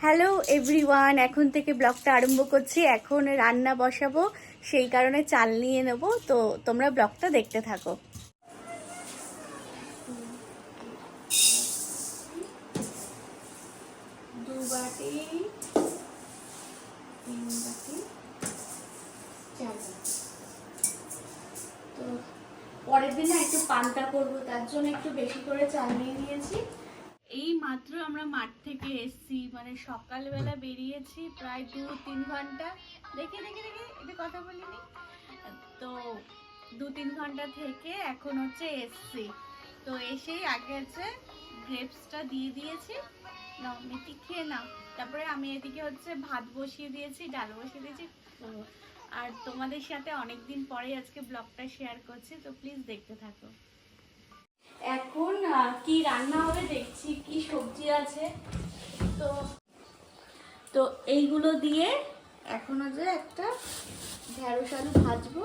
Hello everyone, এখন থেকে ব্লগটা আরম্ভ করছি। এখন রান্না বসাবো, সেই কারণে চাল নিয়ে নেব। তো তোমরা ব্লগটা দেখতে থাকো। দু বাটি, তিন বাটি, চার বাটি। তো পরের দিন একটু পান্তা করবো, তার জন্য একটু বেশি করে চাল নিয়ে নিয়েছি। এই মাত্র আমরা মাঠ থেকে এসছি, মানে সকালবেলা বেরিয়েছি, প্রায় 2-3 ঘন্টা। দেখে দেখে দেখে এটা কথা বলিনি তো, 2-3 ঘন্টা থেকে এখন হচ্ছে এসছি। তো এসেই আগে হচ্ছে গ্রেপসটা দিয়ে দিয়েছি, নাও মিটি খেয়ে নাও। তারপরে আমি এদিকে হচ্ছে ভাত বসিয়ে দিয়েছি, ডাল বসিয়ে দিয়েছি। তো আর তোমাদের সাথে অনেকদিন পরে আজকে ব্লগটা শেয়ার করছি, তো প্লিজ দেখতে থাকো। এখন কি রান্না হবে দেখছি, কি সবজি আছে। তো তো এইগুলো দিয়ে এখন হচ্ছে একটা ঢেঁড়স আলু ভাজবো,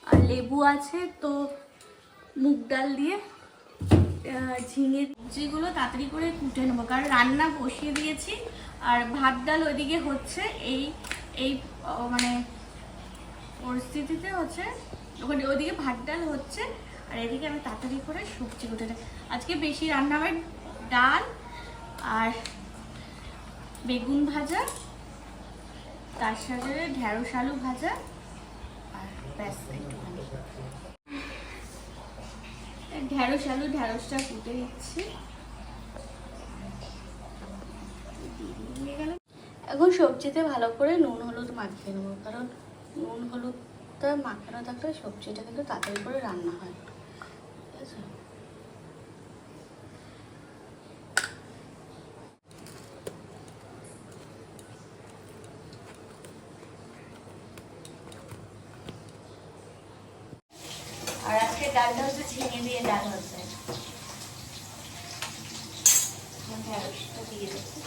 আর লেবু আছে। তো মুগ ডাল দিয়ে ঝিঙে সবজিগুলো তাড়াতাড়ি করে কুটে নেবো, কারণ রান্না বসিয়ে দিয়েছি। আর ভাত ডাল ওইদিকে হচ্ছে, এই এই মানে পরিস্থিতিতে হচ্ছে ওখানে ওইদিকে ভাত ডাল হচ্ছে, আর এদিকে আমি তাড়াতাড়ি করে সবজি কুটে নেব। আজকে বেশি রান্না হয় ডাল আর বেগুন ভাজা, তার সাথে ঢেঁড়স আলু ভাজা, আর ব্যাস একটুখানি ঢেঁড়স আলু। ঢেঁড়সটা কুটে নিচ্ছি। এখন সবজিতে ভালো করে নুন হলুদ মাখিয়ে নেবো, কারণ নুন হলুদটা মাখানো থাকলে সবজিটা কিন্তু তাড়াতাড়ি করে রান্না হয়। ঠিক আছে, আর আজকে ডালটা হচ্ছে ঝিঙে দিয়ে ডাল হচ্ছে। ঢেঁড়সটা দিয়ে দিচ্ছি।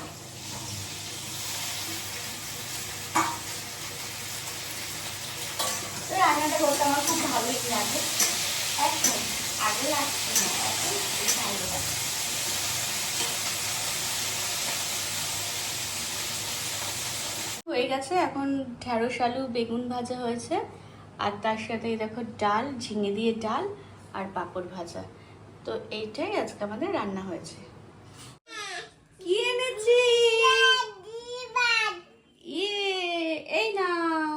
রান্নাটা করতে আমার খুব ভালোই লাগে, এখন আগে লাগছে না, এখন ভালো লাগে। হয়ে গেছে, এখন ঢেঁড়স আলু বেগুন ভাজা হয়েছে, আর তার সাথে দেখো ডাল, ঝিঙে দিয়ে ডাল আর পাঁপড় ভাজা। তো এইটাই আজকে আমাদের রান্না হয়েছে। কি এনেছি? এই নাও।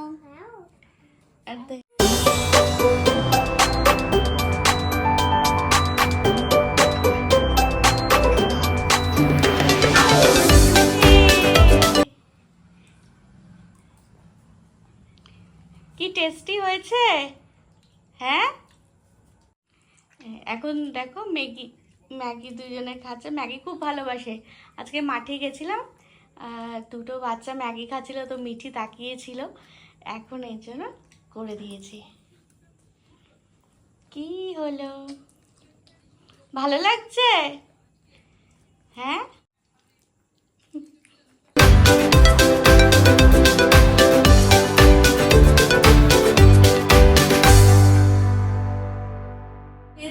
কি টেস্টি হয়েছে, হ্যাঁ? এখন দেখো ম্যাগি, ম্যাগি দুজনে খাচ্ছে, ম্যাগি খুব ভালোবাসে। আজকে মাঠে গেছিলাম, দুটো বাচ্চা ম্যাগি খাচ্ছিল, তো মিঠি তাকিয়েছিল, এখন এর জন্য করে দিয়েছি। কি হলো, ভালো লাগছে? হ্যাঁ,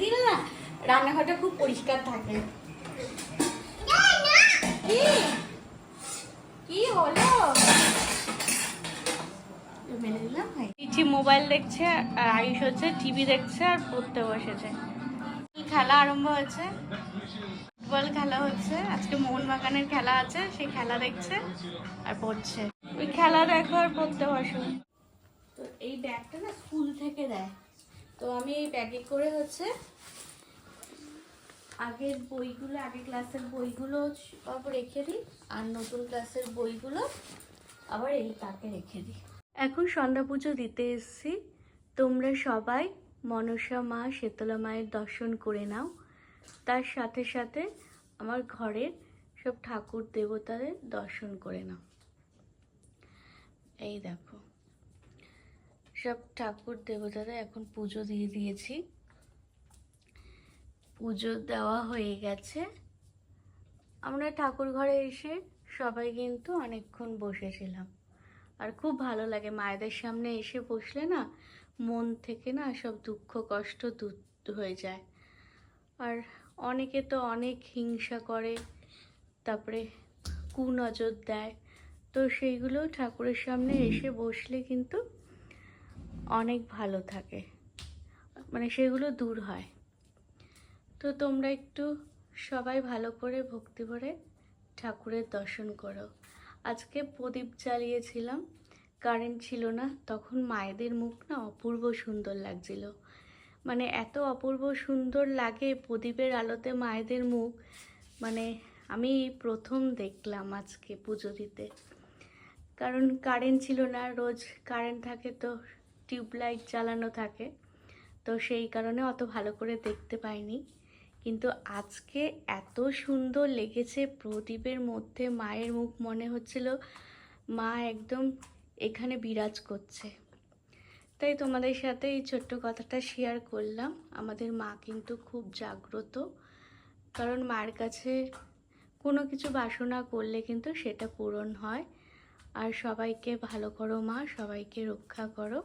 দিল না, রান্নাঘরটা খুব পরিষ্কার থাকে। কি হলো, মেলে দিলাম। ইচি মোবাইল দেখছে, আর আয়ুষ হচ্ছে টিভি দেখছে আর পড়তে বসেছে। খেলা আরম্ভ হয়েছে, ফুটবল খেলা হচ্ছে, আজকে মোহনবাগানের খেলা আছে, সেই খেলা দেখছে আর পড়ছে। ওই খেলা দেখো আর পড়তে বসো। তো এই ব্যাগটা না স্কুল থেকে দেয়, তো আমি এই ব্যাগে করে হচ্ছে আগের বইগুলো, আগের ক্লাসের বইগুলো আবার রেখে দিই, আর নতুন ক্লাসের বইগুলো আবার এই তাকে রেখে দিই। এখন সন্ধ্যা পুজো দিতে এসেছি। তোমরা সবাই মনসা মা, শীতলা মায়ের দর্শন করে নাও, তার সাথে সাথে আমার ঘরের সব ঠাকুর দেবতাদের দর্শন করে নাও। এই দেখো সব ঠাকুর দেবতাদের এখন পুজো দিয়ে দিয়েছি, পুজো দেওয়া হয়ে গেছে। আমরা ঠাকুর ঘরে এসে সবাই কিন্তু অনেকক্ষণ বসেছিলাম, আর খুব ভালো লাগে মায়েদের সামনে এসে বসলে না, মন থেকে না সব দুঃখ কষ্ট দূর হয়ে যায়। আর অনেকে তো অনেক হিংসা করে, তারপরে কুনজর দেয়, তো সেইগুলো ঠাকুরের সামনে এসে বসলে কিন্তু অনেক ভালো থাকে, মানে সেগুলো দূর হয়। তো তোমরা একটু সবাই ভালো করে ভক্তি ভরে ঠাকুরের দর্শন করো। আজকে প্রদীপ জ্বালিয়েছিলাম, কারেন্ট ছিল না, তখন মায়েদের মুখ না অপূর্ব সুন্দর লাগছিল। মানে এত অপূর্ব সুন্দর লাগে প্রদীপের আলোতে মায়েদের মুখ, মানে আমি প্রথম দেখলাম আজকে পুজো দিতে। কারণ কারেন্ট ছিল না, রোজ কারেন্ট থাকে তো টিউবলাইট জ্বালানো থাকে, তো সেই কারণে অত ভালো করে দেখতে পাইনি। কিন্তু আজকে এত সুন্দর লেগেছে প্রদীপের মধ্যে মায়ের মুখ, মনে হচ্ছিল মা একদম এখানে বিরাজ করছে। তাই তোমাদের সাথে এই ছোট্ট কথাটা শেয়ার করলাম। আমাদের মা কিন্তু খুব জাগ্রত, কারণ মার কাছে কোনো কিছু বাসনা করলে কিন্তু সেটা পূরণ হয়। আর সবাইকে ভালো করো মা, সবাইকে রক্ষা করো,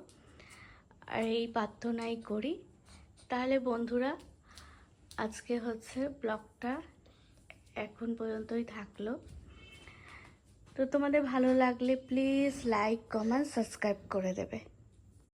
আর এই প্রার্থনাই করি। তাহলে বন্ধুরা, আজকে হচ্ছে ব্লগটা এখন পর্যন্তই থাকলো। তো তোমাদের ভালো লাগলে প্লিজ লাইক, কমেন্ট, সাবস্ক্রাইব করে দেবে।